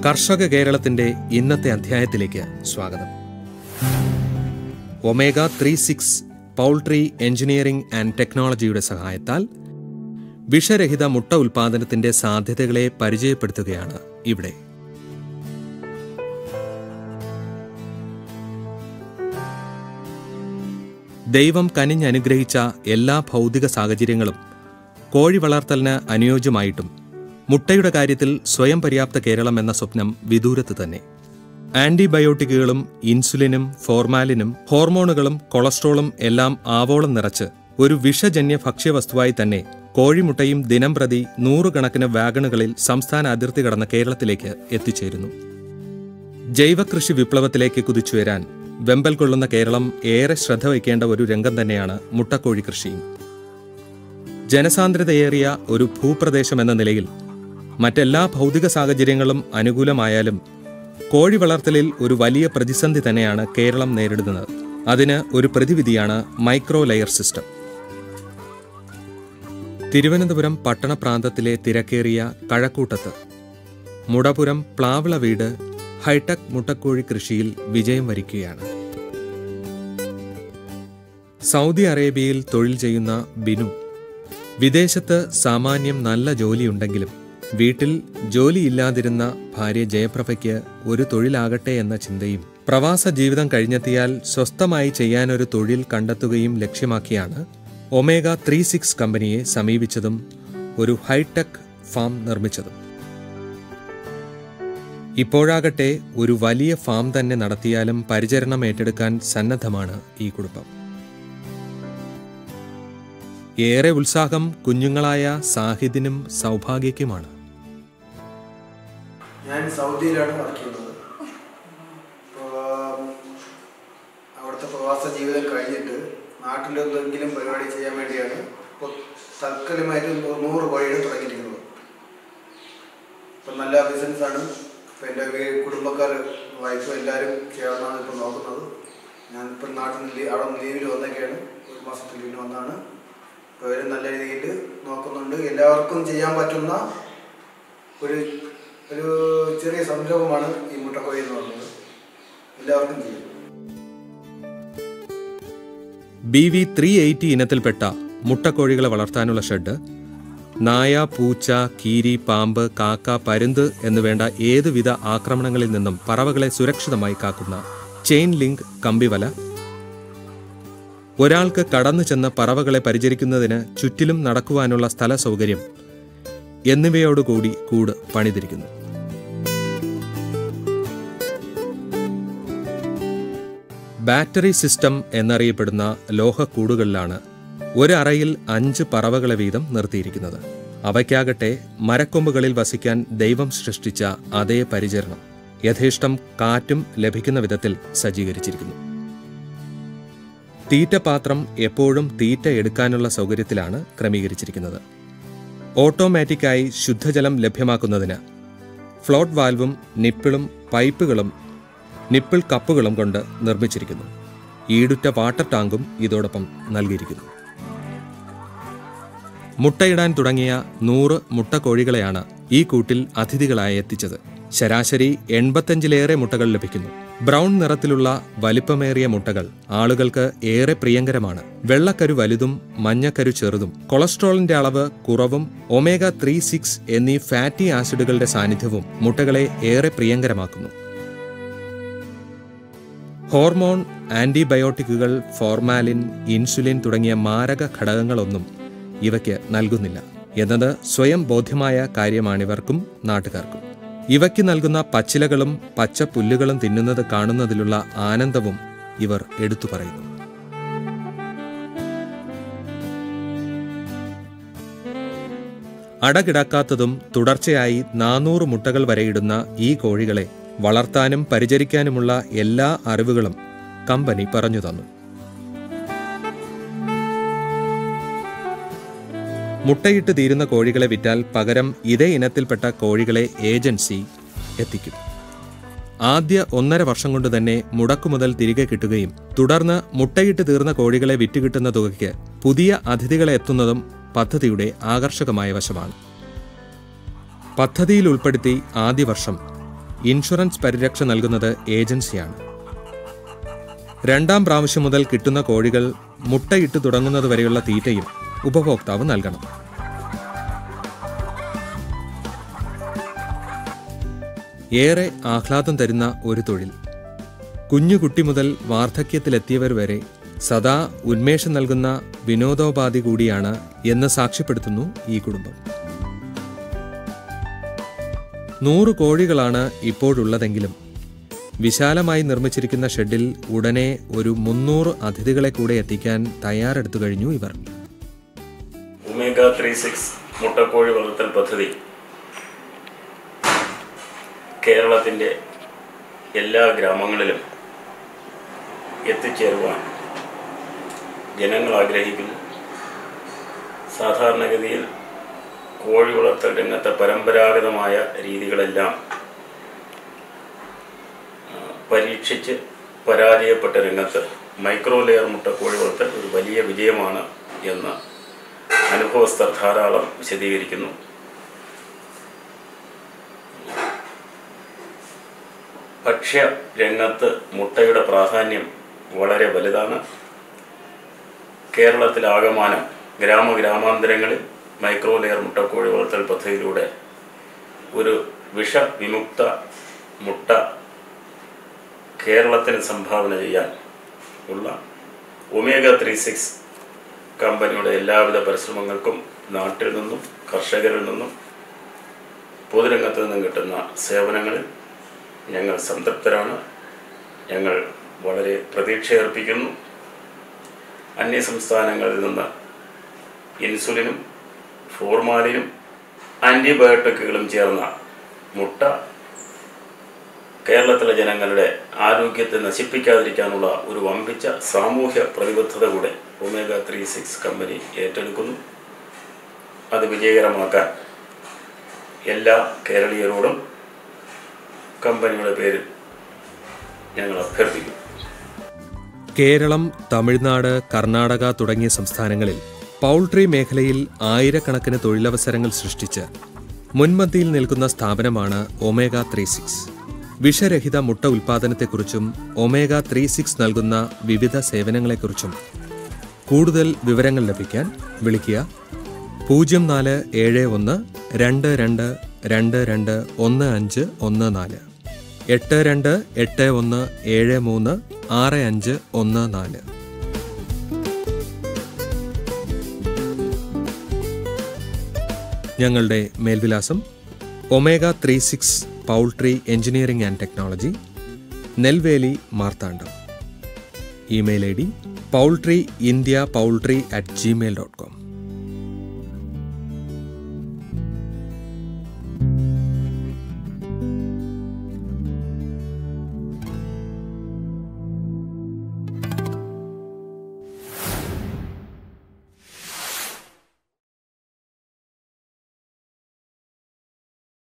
കർഷക കേരളത്തിന്റെ ഇന്നത്തെ അധ്യായത്തിലേക്ക് സ്വാഗതം. ഒമേഗ 36 പൗൾട്രി എഞ്ചിനീയറിംഗ് ആൻഡ് ടെക്നോളജിയുടെ സഹായത്താൽ വിഷരഹിത മുട്ട ഉൽപാദനത്തിന്റെ സാധ്യതകളെ പരിചയപ്പെടുത്തുകയാണ് ഇവിടെ. ദൈവം കനിഞ്ഞനുഗ്രഹിച്ച എല്ലാ ഭൗതിക സാഹചര്യങ്ങളും കോഴി വളർത്തലിന് അനുയോജ്യമായിട്ടും മുട്ടയുടെ കാര്യത്തിൽ സ്വയം പര്യാപ്ത കേരളം എന്ന സ്വപ്നം വിദൂരത്ത് തന്നെ. ആന്റിബയോട്ടിക്കുകളും ഇൻസുലിനും ഫോർമാലിനും ഹോർമോണുകളും കൊളസ്ട്രോളും എല്ലാം ആവോളം നിറച്ച് ഒരു വിഷജന്യ ഭക്ഷ്യവസ്തുവായി തന്നെ കോഴിമുട്ടയും ദിനം പ്രതി 100 കണക്കിന് വാഗണുകളിൽ സംസ്ഥാന അതിർത്തി കടന്ന കേരളത്തിലേക്ക് എത്തിച്ചേരുന്നു. ജൈവകൃഷി വിപ്ലവത്തിലേക്ക് കുതിച്ചുയരാൻ വെമ്പൽ കൊള്ളുന്ന കേരളം ഏറെ ശ്രദ്ധ വയ്ക്കേണ്ട ഒരു രംഗം തന്നെയാണ് മുട്ടക്കോഴി കൃഷിയും. ജനസാന്ദ്രതയേറിയ ഒരു ഭൂപ്രദേശം എന്ന നിലയിൽ മറ്റെല്ലാ ഭൗതിക സാഹചര്യങ്ങളും അനുകൂലമായാലും കോഴി വളർത്തലിൽ ഒരു വലിയ പ്രതിസന്ധി തന്നെയാണ് കേരളം നേരിടുന്നത്. അതിന് ഒരു പ്രതിവിധിയാണ് മൈക്രോ ലെയർ സിസ്റ്റം. തിരുവനന്തപുരം പട്ടണപ്രാന്തത്തിലെ തിരക്കേറിയ കഴക്കൂട്ടത്ത് മുടപുരം പ്ലാവിള വീട് ഹൈടെക് മുട്ടക്കോഴി കൃഷിയിൽ വിജയം വരിക്കുകയാണ്. സൗദി അറേബ്യയിൽ തൊഴിൽ ചെയ്യുന്ന ബിനു വിദേശത്ത് സാമാന്യം നല്ല ജോലിയുണ്ടെങ്കിലും വീട്ടിൽ ജോലിയില്ലാതിരുന്ന ഭാര്യ ജയപ്രഭയ്ക്ക് ഒരു തൊഴിലാകട്ടെ എന്ന ചിന്തയും പ്രവാസ ജീവിതം കഴിഞ്ഞെത്തിയാൽ സ്വസ്ഥമായി ചെയ്യാനൊരു തൊഴിൽ കണ്ടെത്തുകയും ലക്ഷ്യമാക്കിയാണ് ഒമേഗ 36 കമ്പനിയെ സമീപിച്ചതും ഒരു ഹൈടെക് ഫാം നിർമ്മിച്ചതും. ഇപ്പോഴാകട്ടെ ഒരു വലിയ ഫാം തന്നെ നടത്തിയാലും പരിചരണം ഏറ്റെടുക്കാൻ സന്നദ്ധമാണ് ഈ കുടുംബം. ഏറെ ഉത്സാഹം കുഞ്ഞുങ്ങളായ സാഹിദിനും സൗഭാഗ്യക്കുമാണ്. ഞാൻ സൗദിയിലാണ് വർക്ക് ചെയ്യുന്നത്. അവിടുത്തെ പ്രവാസ ജീവിതം കഴിഞ്ഞിട്ട് നാട്ടിലെന്തെങ്കിലും പരിപാടി ചെയ്യാൻ വേണ്ടിയാണ് ഇപ്പോൾ തൽക്കാലമായിട്ട് 100 കോഴികൾ തുടങ്ങിയിരിക്കുന്നത്. ഇപ്പം നല്ല ബിസിനസ്സാണ്. ഇപ്പം എൻ്റെ കുടുംബക്കാർ വൈഫ് എല്ലാവരും ചേർന്നാണ് ഇപ്പോൾ നോക്കുന്നത്. ഞാനിപ്പം നാട്ടിൽ നിന്ന് അവിടെ നിന്ന് ലീവിൽ വന്നൊക്കെയാണ്, 1 മാസത്തിൽ ലീവിൽ വന്നാണ്. അപ്പോൾ അവർ നല്ല രീതിയിൽ നോക്കുന്നുണ്ട്. എല്ലാവർക്കും ചെയ്യാൻ പറ്റുന്ന ഒരു ചെറിയ സംരംഭമാണ് ഈ മുട്ടക്കോഴി എന്ന് പറയുന്നത്. എല്ലാവർക്കും ചെയ്യും. BV 380 ഇനത്തിൽപ്പെട്ട മുട്ടക്കോഴികളെ വളർത്താനുള്ള ഷെഡ് നായ, പൂച്ച, കീരി, പാമ്പ്, കാക്ക, പരുന്ത് എന്നുവേണ്ട ഏതുവിധ ആക്രമണങ്ങളിൽ നിന്നും പറവകളെ സുരക്ഷിതമായി കാക്കുന്ന ചെയിൻ ലിങ്ക് കമ്പിവല, ഒരാൾക്ക് കടന്നു ചെന്ന് പറവകളെ പരിചരിക്കുന്നതിന് ചുറ്റിലും നടക്കുവാനുള്ള സ്ഥല സൗകര്യം എന്നിവയോടുകൂടി കൂട് പണിതിരിക്കുന്നു. ബാറ്ററി സിസ്റ്റം എന്നറിയപ്പെടുന്ന ലോഹക്കൂടുകളിലാണ് ഒരറയിൽ 5 പറവകളെ വീതം നിർത്തിയിരിക്കുന്നത്. അവയ്ക്കാകട്ടെ മരക്കൊമ്പുകളിൽ വസിക്കാൻ ദൈവം സൃഷ്ടിച്ച അതേ പരിചരണം യഥേഷ്ടം കാറ്റും ലഭിക്കുന്ന വിധത്തിൽ സജ്ജീകരിച്ചിരിക്കുന്നു. തീറ്റപാത്രം എപ്പോഴും തീറ്റ എടുക്കാനുള്ള സൗകര്യത്തിലാണ് ക്രമീകരിച്ചിരിക്കുന്നത്. ഓട്ടോമാറ്റിക്കായി ശുദ്ധജലം ലഭ്യമാക്കുന്നതിന് ഫ്ലോട്ട് വാൽവും നിപ്പിളും പൈപ്പുകളും നിപ്പിൾ കപ്പുകളും കൊണ്ട് നിർമ്മിച്ചിരിക്കുന്നു. ഈടുറ്റ വാട്ടർ ടാങ്കും ഇതോടൊപ്പം നൽകിയിരിക്കുന്നു. മുട്ടയിടാൻ തുടങ്ങിയ 100 മുട്ടക്കോഴികളെയാണ് ഈ കൂട്ടിൽ അതിഥികളായി എത്തിച്ചത്. ശരാശരി 85ലേറെ മുട്ടകൾ ലഭിക്കുന്നു. ബ്രൗൺ നിറത്തിലുള്ള വലിപ്പമേറിയ മുട്ടകൾ ആളുകൾക്ക് ഏറെ പ്രിയങ്കരമാണ്. വെള്ളക്കരു വലുതും മഞ്ഞക്കരു ചെറുതും കൊളസ്ട്രോളിന്റെ അളവ് കുറവും ഒമേഗ 36 എന്നീ ഫാറ്റി ആസിഡുകളുടെ സാന്നിധ്യവും മുട്ടകളെ ഏറെ പ്രിയങ്കരമാക്കുന്നു. ഹോർമോൺ, ആന്റിബയോട്ടിക്കുകൾ, ഫോർമാലിൻ, ഇൻസുലിൻ തുടങ്ങിയ മാരക ഘടകങ്ങളൊന്നും ഇവയ്ക്ക് നൽകുന്നില്ല എന്നത് സ്വയം ബോധ്യമായ കാര്യമാണിവർക്കും നാട്ടുകാർക്കും. ഇവയ്ക്ക് നൽകുന്ന പച്ചിലകളും പച്ചപ്പുല്ലുകളും തിന്നുന്നത് കാണുന്നതിലുള്ള ആനന്ദവും ഇവർ എടുത്തു പറയുന്നു. അടകിടക്കാത്തതും തുടർച്ചയായി 400 മുട്ടകൾ വരെ ഇടുന്ന ഈ കോഴികളെ വളർത്താനും പരിചരിക്കാനുമുള്ള എല്ലാ അറിവുകളും കമ്പനി പറഞ്ഞു തന്നു. മുട്ടയിട്ട് തീരുന്ന കോഴികളെ വിറ്റാൽ പകരം ഇതേ ഇനത്തിൽപ്പെട്ട കോഴികളെ ഏജൻസി എത്തിക്കും. ആദ്യ 1.5 വർഷം കൊണ്ട് തന്നെ മുടക്കുമുതൽ തിരികെ കിട്ടുകയും തുടർന്ന് മുട്ടയിട്ട് തീർന്ന കോഴികളെ വിറ്റുകിട്ടുന്ന തുകയ്ക്ക് പുതിയ അതിഥികളെ എത്തുന്നതും പദ്ധതിയുടെ ആകർഷകമായ വശമാണ്. പദ്ധതിയിൽ ഉൾപ്പെടുത്തി ആദ്യ വർഷം ഇൻഷുറൻസ് പരിരക്ഷ നൽകുന്നത് ഏജൻസിയാണ്. 2ാം പ്രാവശ്യം മുതൽ കിട്ടുന്ന കോഴികൾ മുട്ടയിട്ട് തുടങ്ങുന്നതുവരെയുള്ള തീറ്റയും ഉപഭോക്താവ് നൽകണം. ഏറെ ആഹ്ലാദം തരുന്ന ഒരു തൊഴിൽ. കുഞ്ഞുകുട്ടി മുതൽ വാർദ്ധക്യത്തിലെത്തിയവർ വരെ സദാ ഉന്മേഷം നൽകുന്ന വിനോദോപാധി കൂടിയാണ് എന്ന് സാക്ഷ്യപ്പെടുത്തുന്നു ഈ കുടുംബം. 100 കോഴികളാണ് ഇപ്പോഴുള്ളതെങ്കിലും വിശാലമായി നിർമ്മിച്ചിരിക്കുന്ന ഷെഡിൽ ഉടനെ ഒരു 300 അതിഥികളെ കൂടെ എത്തിക്കാൻ തയ്യാറെടുത്തു കഴിഞ്ഞു ഇവർ. ഒമേഗ 36 മുട്ടക്കോഴി വളർത്തൽ പദ്ധതി കേരളത്തിൻ്റെ എല്ലാ ഗ്രാമങ്ങളിലും എത്തിച്ചേരുവാൻ ജനങ്ങൾ ആഗ്രഹിക്കുന്നു. സാധാരണഗതിയിൽ കോഴി വളർത്തൽ രംഗത്തെ പരമ്പരാഗതമായ രീതികളെല്ലാം പരീക്ഷിച്ച് പരാജയപ്പെട്ട രംഗത്ത് മൈക്രോ ലെയർ മുട്ടക്കോഴി വളർത്തൽ ഒരു വലിയ വിജയമാണ് എന്ന് അനുഭവസ്ഥർ ധാരാളം വിശദീകരിക്കുന്നു. ഭക്ഷ്യ രംഗത്ത് മുട്ടയുടെ പ്രാധാന്യം വളരെ വലുതാണ്. കേരളത്തിലാകമാനം ഗ്രാമാന്തരങ്ങളിൽ മൈക്രോ ലെയർ മുട്ടക്കോഴി വളർത്തൽ പദ്ധതിയിലൂടെ ഒരു വിഷവിമുക്ത മുട്ട കേരളത്തിന് സംഭാവന ചെയ്യാൻ ഉള്ള ഒമേഗ 36 കമ്പനിയുടെ എല്ലാവിധ പരിശ്രമങ്ങൾക്കും നാട്ടിൽ നിന്നും കർഷകരിൽ നിന്നും പൊതുരംഗത്ത് നിന്നും കിട്ടുന്ന സേവനങ്ങളിൽ ഞങ്ങൾ സംതൃപ്തരാണ്. ഞങ്ങൾ വളരെ പ്രതീക്ഷയർപ്പിക്കുന്നു. അന്യസംസ്ഥാനങ്ങളിൽ നിന്ന് ഇൻസുലിനും ഫോർമാലിനും ആൻറ്റിബയോട്ടിക്കുകളും ചേർന്ന മുട്ട കേരളത്തിലെ ജനങ്ങളുടെ ആരോഗ്യത്തെ നശിപ്പിക്കാതിരിക്കാനുള്ള ഒരു വമ്പിച്ച സാമൂഹ്യ പ്രതിബദ്ധത കൂടെ ഒമേഗ 36 കമ്പനി ഏറ്റെടുക്കുന്നു. അത് വിജയകരമാക്കാൻ എല്ലാ കേരളീയരോടും കമ്പനിയുടെ പേരിൽ ഞങ്ങൾ അഭ്യർത്ഥിക്കുന്നു. കേരളം, തമിഴ്നാട്, കർണാടക തുടങ്ങിയ സംസ്ഥാനങ്ങളിൽ പൗൾട്രി മേഖലയിൽ ആയിരക്കണക്കിന് തൊഴിലവസരങ്ങൾ സൃഷ്ടിച്ച് മുൻപന്തിയിൽ നിൽക്കുന്ന സ്ഥാപനമാണ് ഒമേഗ 36. വിഷരഹിത മുട്ട ഉൽപ്പാദനത്തെക്കുറിച്ചും ഒമേഗ 36 നൽകുന്ന വിവിധ സേവനങ്ങളെക്കുറിച്ചും കൂടുതൽ വിവരങ്ങൾ ലഭിക്കാൻ വിളിക്കുക 0471 22 22 1514 8281 73 6514. ഞങ്ങളുടെ മേൽവിലാസം Omega 36 poultry engineering and technology, Nelveli, Marthandam. Email ID poultryindiapoultry@gmail.com.